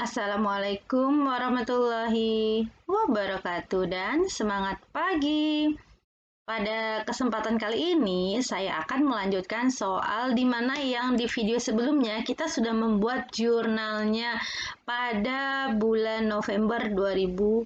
Assalamualaikum warahmatullahi wabarakatuh dan semangat pagi. Pada kesempatan kali ini saya akan melanjutkan soal di mana yang di video sebelumnya kita sudah membuat jurnalnya pada bulan November 2010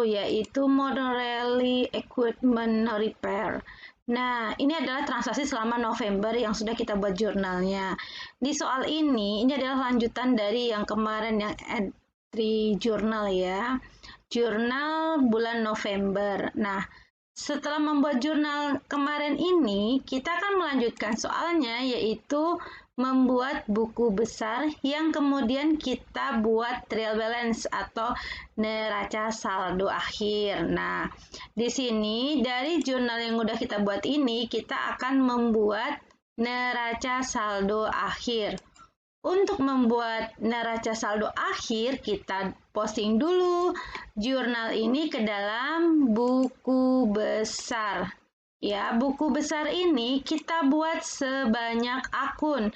yaitu Modern Rally Equipment Repair. Nah, ini adalah transaksi selama November yang sudah kita buat jurnalnya. Di soal ini adalah lanjutan dari yang kemarin yang entry jurnal ya. Jurnal bulan November. Nah, setelah membuat jurnal kemarin ini, kita akan melanjutkan soalnya yaitu membuat buku besar yang kemudian kita buat trial balance atau neraca saldo akhir. Nah, di sini dari jurnal yang udah kita buat ini, kita akan membuat neraca saldo akhir. Untuk membuat neraca saldo akhir, kita posting dulu jurnal ini ke dalam buku besar. Ya, buku besar ini kita buat sebanyak akun.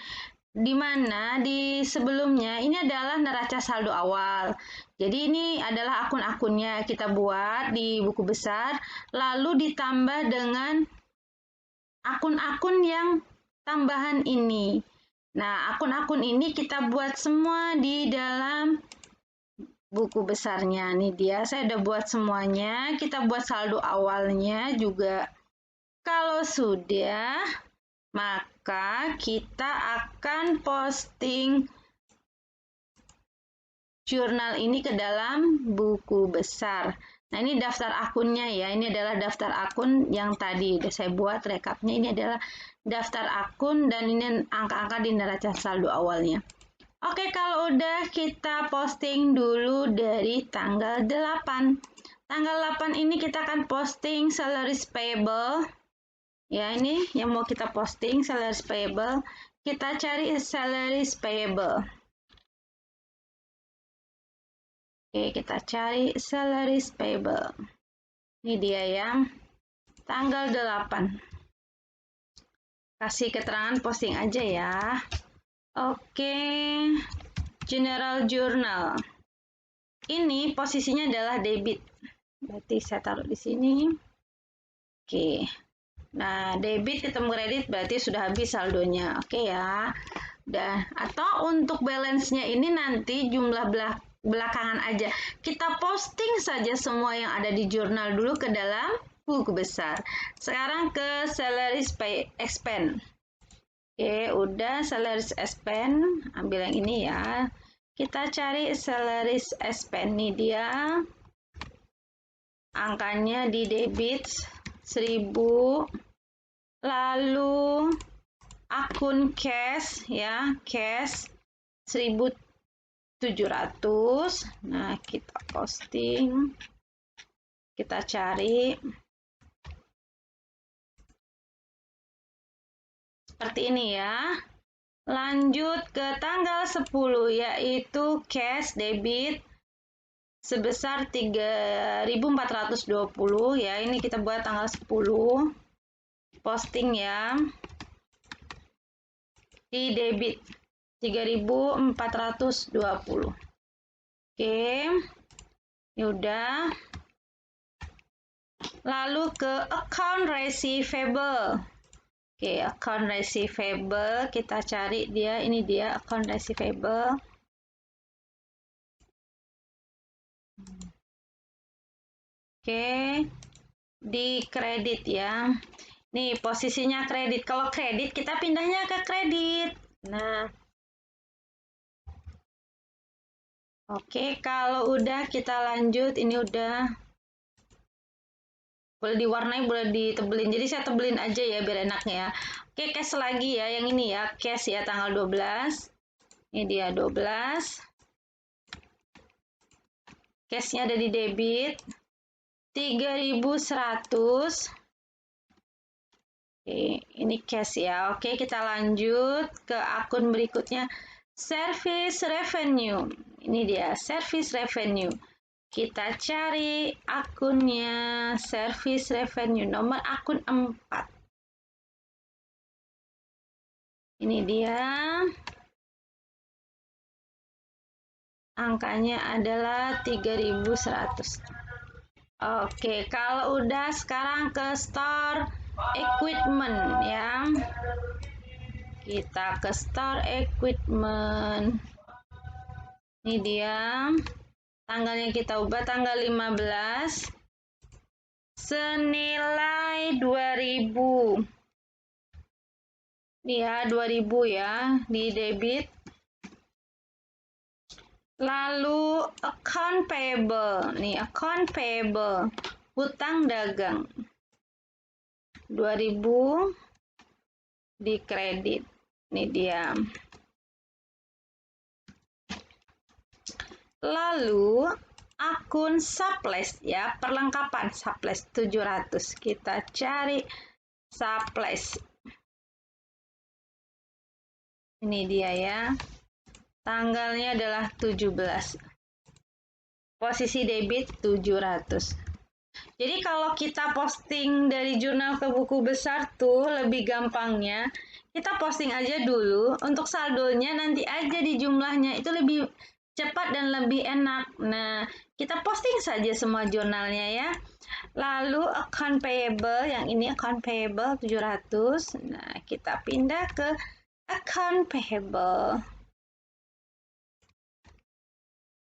Di mana di sebelumnya ini adalah neraca saldo awal. Jadi ini adalah akun-akunnya kita buat di buku besar, lalu ditambah dengan akun-akun yang tambahan ini. Nah, akun-akun ini kita buat semua di dalam buku besarnya. Nih dia, saya udah buat semuanya. Kita buat saldo awalnya juga. Kalau sudah, maka kita akan posting jurnal ini ke dalam buku besar. Nah, ini daftar akunnya ya. Ini adalah daftar akun yang tadi udah saya buat rekapnya. Ini adalah daftar akun dan ini angka-angka di neraca saldo awalnya. Oke, kalau udah kita posting dulu dari tanggal 8. Tanggal 8 ini kita akan posting salaries payable. Ya, ini yang mau kita posting salaries payable. Kita cari salaries payable. Oke, kita cari salaries payable. Ini dia ya. Tanggal 8. Kasih keterangan posting aja ya. Oke. General Journal. Ini posisinya adalah debit. Berarti saya taruh di sini. Oke. Nah, debit ketemu kredit berarti sudah habis saldonya. Oke ya. Dan atau untuk balance-nya ini nanti jumlah belakangan aja. Kita posting saja semua yang ada di jurnal dulu ke dalam buku besar. Sekarang ke salaries pay expense. Oke, udah salaries expense. Ambil yang ini ya. Kita cari salaries expense. Nih dia. Angkanya di debit 1000. Lalu akun cash ya, cash 1700. Nah, kita posting. Kita cari. Seperti ini ya. Lanjut ke tanggal 10 yaitu cash debit sebesar 3.420 ya. Ini kita buat tanggal 10. Posting ya. Di debit 3.420. Oke. Ya udah. Lalu ke account receivable. Oke, account receivable kita cari dia, ini dia account receivable. Oke, di kredit ya. Nih posisinya kredit. Kalau kredit kita pindahnya ke kredit. Nah, oke, kalau udah kita lanjut, ini udah. Boleh diwarnai, boleh ditebelin. Jadi saya tebelin aja ya biar enaknya ya. Oke, cash lagi ya. Yang ini ya, cash ya tanggal 12. Ini dia 12. Cashnya ada di debit. 3.100. Oke, ini cash ya. Oke, kita lanjut ke akun berikutnya. Service revenue. Ini dia, service revenue. Kita cari akunnya service revenue nomor akun 4. Ini dia. Angkanya adalah 3.100. Oke, kalau udah sekarang ke store equipment ya. Kita ke store equipment. Ini dia. Tanggalnya kita ubah tanggal 15. Senilai 2.000. Ini ya, 2.000 ya, di debit. Lalu account payable, nih account payable, hutang dagang 2.000 di kredit, ini dia. Lalu akun supplies ya, perlengkapan supplies 700, kita cari supplies, ini dia ya. Tanggalnya adalah 17. Posisi debit 700. Jadi kalau kita posting dari jurnal ke buku besar tuh lebih gampangnya kita posting aja dulu, untuk saldonya nanti aja di jumlahnya, itu lebih cepat dan lebih enak. Nah, kita posting saja semua jurnalnya ya. Lalu account payable, yang ini account payable 700. Nah, kita pindah ke account payable.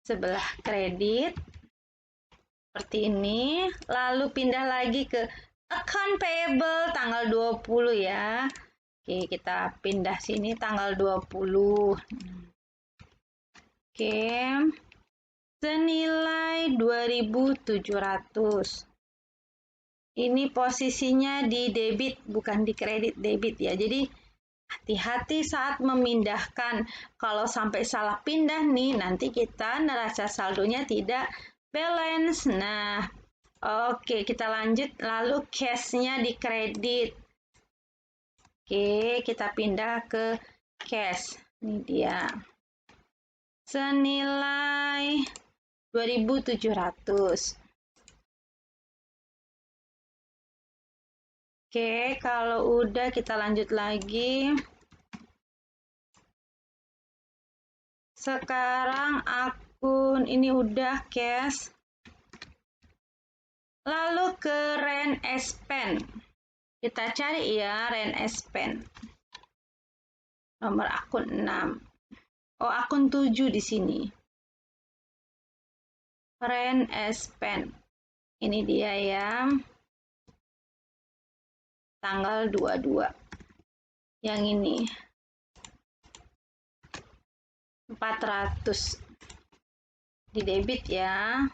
Sebelah kredit seperti ini, lalu pindah lagi ke account payable tanggal 20 ya. Oke, kita pindah sini tanggal 20. Oke, senilai 2.700. Ini posisinya di debit, bukan di kredit, debit ya. Jadi hati-hati saat memindahkan. Kalau sampai salah pindah nih, nanti kita neraca saldonya tidak balance. Nah, oke, kita lanjut. Lalu cash-nya di kredit. Oke, kita pindah ke cash. Ini dia. Senilai 2.700. Oke, kalau udah kita lanjut lagi. Sekarang akun ini udah cash. Lalu ke rent expense. Kita cari ya rent expense. Nomor akun 6. Oh, akun 7 di sini. Rent expense. Ini dia ya. Tanggal 22. Yang ini. 400. Di debit ya.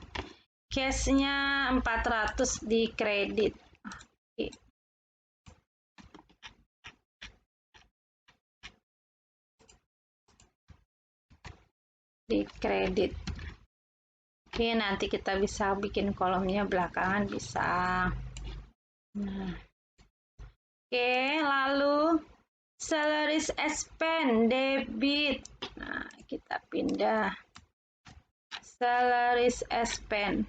Cash-nya 400 di kredit. Oke. Di kredit. Oke, nanti kita bisa bikin kolomnya belakangan bisa. Nah. Oke, lalu salaries expense debit. Nah, kita pindah salaries expense.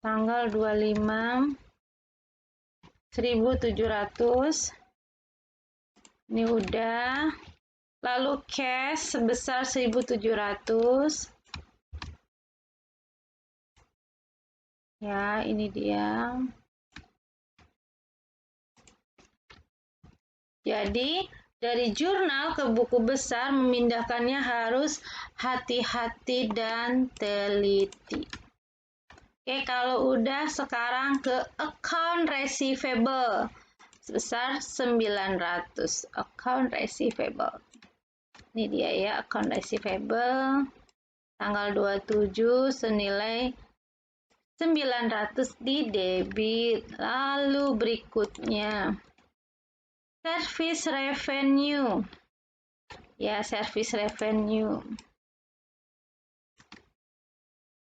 Tanggal 25 1.700. Ini udah. Lalu cash sebesar 1.700. Ya, ini dia. Jadi, dari jurnal ke buku besar memindahkannya harus hati-hati dan teliti. Oke, kalau udah sekarang ke account receivable sebesar 900. Account receivable. Ini dia ya, account receivable tanggal 27 senilai 900 di debit. Lalu berikutnya service revenue. Ya, service revenue.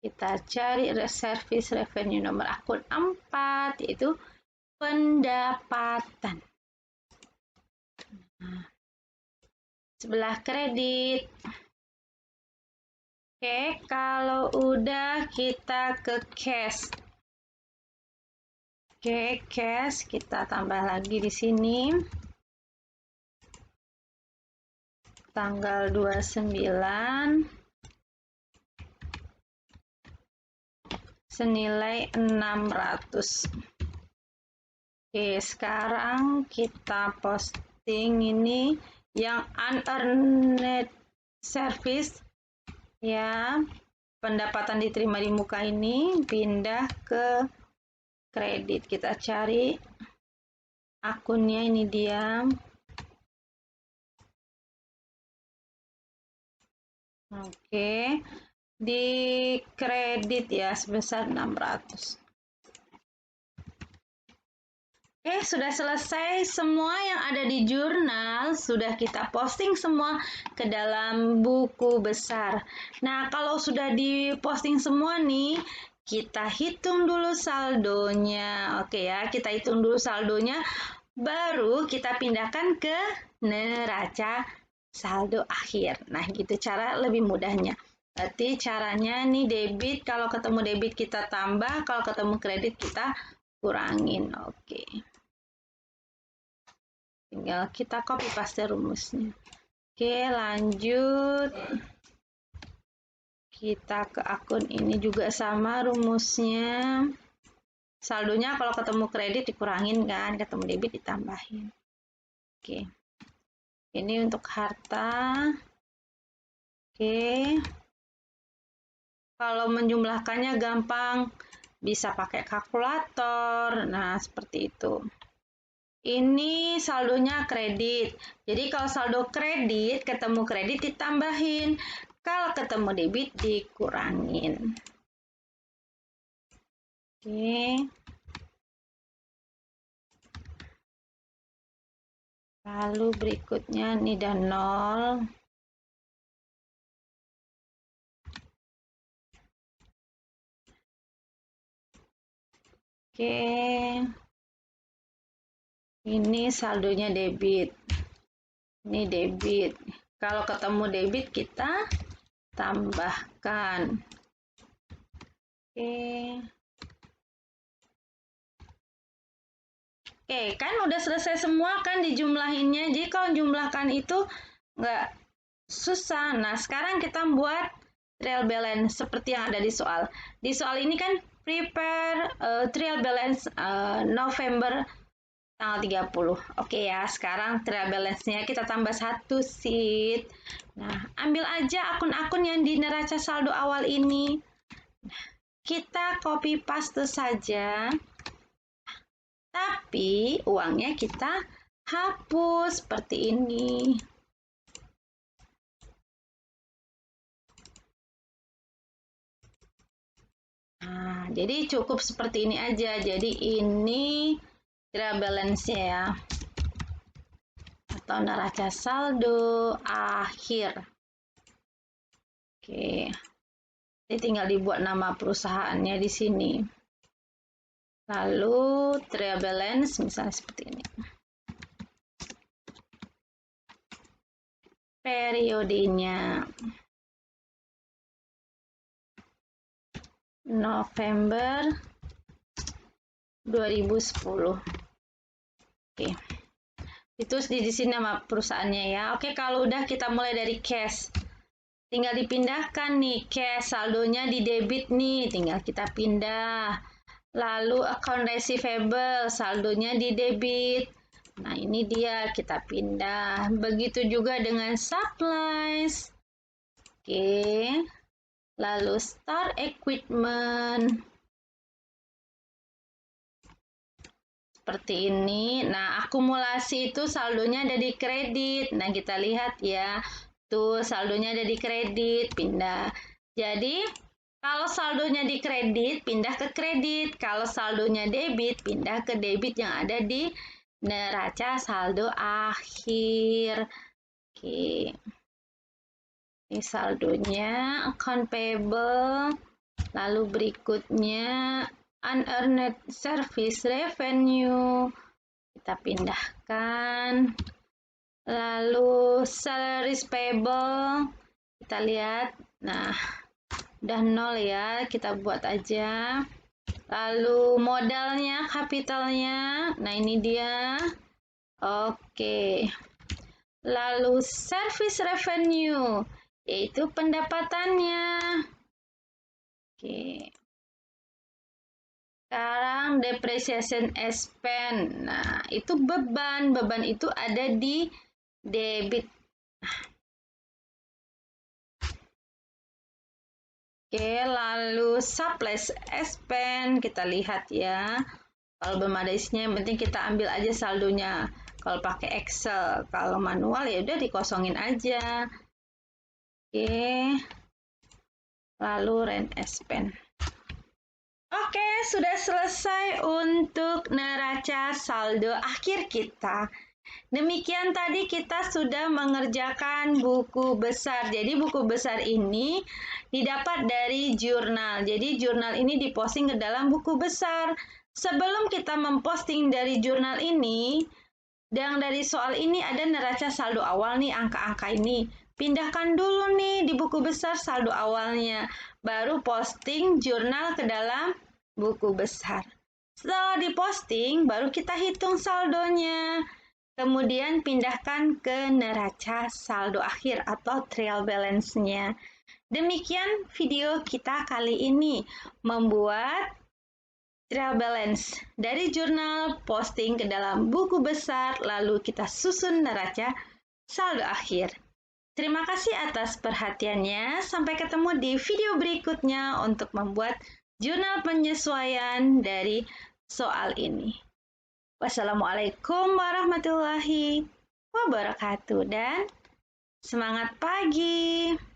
Kita cari service revenue nomor akun 4, yaitu pendapatan. Nah, sebelah kredit. Oke, kalau udah kita ke cash. Oke, cash kita tambah lagi di sini. tanggal 29 senilai 600. Oke, sekarang kita posting ini yang unearned service ya, pendapatan diterima di muka ini pindah ke kredit. Kita cari akunnya, ini dia. Oke, di kredit ya sebesar 600. Oke, sudah selesai semua yang ada di jurnal, sudah kita posting semua ke dalam buku besar. Nah, kalau sudah diposting semua nih, kita hitung dulu saldonya. Oke ya, kita hitung dulu saldonya, baru kita pindahkan ke neraca saldo akhir. Nah, gitu cara lebih mudahnya. Berarti caranya nih debit, kalau ketemu debit kita tambah, kalau ketemu kredit kita kurangin. Oke. Tinggal kita copy paste rumusnya. Oke, lanjut. Kita ke akun ini juga sama rumusnya. Saldonya kalau ketemu kredit dikurangin kan, ketemu debit ditambahin. Oke. Ini untuk harta. Oke. Kalau menjumlahkannya gampang, bisa pakai kalkulator. Nah, seperti itu. Ini saldonya kredit. Jadi kalau saldo kredit, ketemu kredit ditambahin. Kalau ketemu debit dikurangin. Oke. Lalu berikutnya ini dan 0. Oke. Ini saldonya debit. Ini debit. Kalau ketemu debit kita tambahkan. Oke. Oke, kan udah selesai semua kan dijumlahinnya. Jadi kalau jumlahkan itu nggak susah. Nah, sekarang kita buat trial balance seperti yang ada di soal. Di soal ini kan prepare trial balance November tanggal 30. Oke ya, sekarang trial balance-nya kita tambah satu sheet. Nah, ambil aja akun-akun yang di neraca saldo awal ini. Nah, kita copy paste saja. Tapi uangnya kita hapus seperti ini. Nah, jadi cukup seperti ini aja. Jadi ini trial balance-nya ya. Atau neraca saldo akhir. Oke. Jadi tinggal dibuat nama perusahaannya di sini. Lalu trial balance misalnya seperti ini. Periodenya November 2010. Oke. Itu di sini nama perusahaannya ya. Oke, kalau udah kita mulai dari cash. Tinggal dipindahkan nih cash, saldonya di debit nih, tinggal kita pindah. Lalu account receivable, saldonya di debit. Nah, ini dia, kita pindah. Begitu juga dengan supplies. Oke. Lalu start equipment. Seperti ini. Nah, akumulasi itu saldonya ada di kredit. Nah, kita lihat ya. Tuh, saldonya ada di kredit, pindah. Jadi, kalau saldonya di kredit, pindah ke kredit. Kalau saldonya debit, pindah ke debit yang ada di neraca saldo akhir. Oke. Ini saldonya, account payable. Lalu berikutnya, unearned service revenue. Kita pindahkan. Lalu salaries payable. Kita lihat. Nah, udah 0 ya, kita buat aja. Lalu modalnya, kapitalnya, nah ini dia. Oke. Lalu service revenue, yaitu pendapatannya. Oke. Sekarang depreciation expense. Nah, itu beban. Beban itu ada di debit. Oke, lalu supply expense kita lihat ya. Kalau belum ada isinya, yang penting kita ambil aja saldonya. Kalau pakai Excel, kalau manual ya udah dikosongin aja. Oke. Lalu rent expense. Oke, sudah selesai untuk neraca saldo akhir kita. Demikian tadi kita sudah mengerjakan buku besar. Jadi buku besar ini didapat dari jurnal. Jadi jurnal ini diposting ke dalam buku besar. Sebelum kita memposting dari jurnal ini, yang dari soal ini ada neraca saldo awal nih, angka-angka ini. Pindahkan dulu nih di buku besar saldo awalnya. Baru posting jurnal ke dalam buku besar. Setelah diposting, baru kita hitung saldonya. Kemudian pindahkan ke neraca saldo akhir atau trial balance-nya. Demikian video kita kali ini, membuat trial balance dari jurnal, posting ke dalam buku besar, lalu kita susun neraca saldo akhir. Terima kasih atas perhatiannya. Sampai ketemu di video berikutnya untuk membuat jurnal penyesuaian dari soal ini. Wassalamualaikum warahmatullahi wabarakatuh dan semangat pagi!